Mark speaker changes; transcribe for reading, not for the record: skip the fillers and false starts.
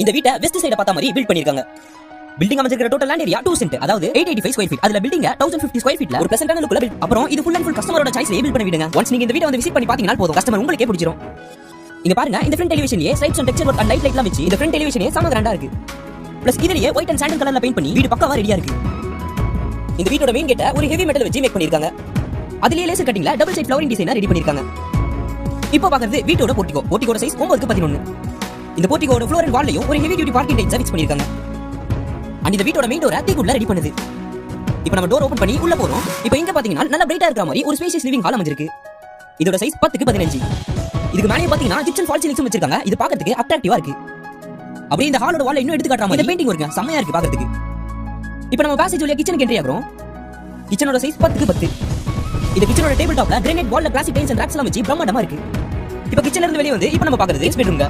Speaker 1: இந்த வீட்டை வெஸ்ட் சைட பார்த்த மாதிரி பில்ட் பண்ணிருக்காங்க. பில்டிங் அமைஞ்சிருக்கிற டோட்டல் லேண்ட் ஏரியா 2 சென்ட், அதாவது 885 ஸ்கொயர் ஃபீட். அதுல பில்டிங் 1050 ஸ்கொயர் ஃபீட்ல ஒரு பிரசன்டான லுக்ல பில்ட். அப்புறம் இது ஃபுல் அண்ட் ஃபுல் கஸ்டமரோட சாய்ஸ்ல பில்ட் பண்ண வீடுங்க. ஒன்ஸ் நீங்க இந்த வீட்டை வந்து விசிட் பண்ணி பாத்தீங்கன்னா போதும், கஸ்டமர் உங்களுக்கே பிடிச்சிரும். இங்க பாருங்க, இந்த ஃப்ரண்ட் எலிவேஷன்லயே stripes and texture work and லைட்லாம் வச்சு இந்த ஃப்ரண்ட் எலிவேஷனே செம கிராண்டா இருக்கு. பிளஸ் இதுலயே ஒயிட் அண்ட் சாண்டல் கலர்ல பெயிண்ட் பண்ணி வீடு பக்காவா ரெடியா இருக்கு. இந்த வீட்டோட மெயின் கேட்ட ஒரு ஹெவி மெட்டல் வச்சு மேக் பண்ணிருக்காங்க. அதுலயே லேசர் கட்டிங்ல டபுள் சைட் ஃப்ளவரிங் டிசைனா ரெடி பண்ணிருக்காங்க. இப்போ பாக்குறது வீட்டோட போர்டிகோ. போர்டிகோட சைஸ் 9:11. இந்த போர்டிகோட ஃப்ளோர் அண்ட் வால்லையும் ஒரு heavy duty parking types fix பண்ணிருக்காங்க. அண்ட் இந்த வீட்டோட மெயின் டோரை டீக்குள்ள ரெடி பண்ணுது. இப்போ நம்ம டோர் ஓபன் பண்ணி உள்ள போறோம். இப்போ இங்க பாத்தீங்கன்னா நல்ல பிரைட்டா இருக்கிற மாதிரி ஒரு ஸ்பேஷியஸ் லிவிங் ஹால் அமைஞ்சிருக்கு. இதோட சைஸ் 10:15. இதுக்கு மேலே பாத்தீங்கன்னா கிச்சன் ஃபால் சீலிங்ஸ் வச்சிருக்காங்க. இது பார்க்கிறதுக்கு அட்ராக்டிவா இருக்கு. அப்படியே இந்த ஹாலோட வால்ல இன்னும் எடுத்து காட்டுற மாதிரி பெயிண்டிங் ஒர்க் செமையா இருக்கு பார்க்கிறதுக்கு. இப்போ நம்ம பேசேஜ் வழியா கிச்சனுக்கு என்ட்ரி ஆகுறோம். கிச்சனோட சைஸ் 10:10. இந்த கிச்சனோட டேபிள் டாப்ல கிரானைட் வால்ல கிளாசிக் டைல்ஸ் அண்ட் ராக்ஸ் எல்லாம் வச்சு பிரம்மாண்டமா இருக்கு. இப்போ கிச்சன்ல இருந்து வெளிய வந்து இப்போ நம்ம பார்க்கிறது பெட்ரூம்ங்க.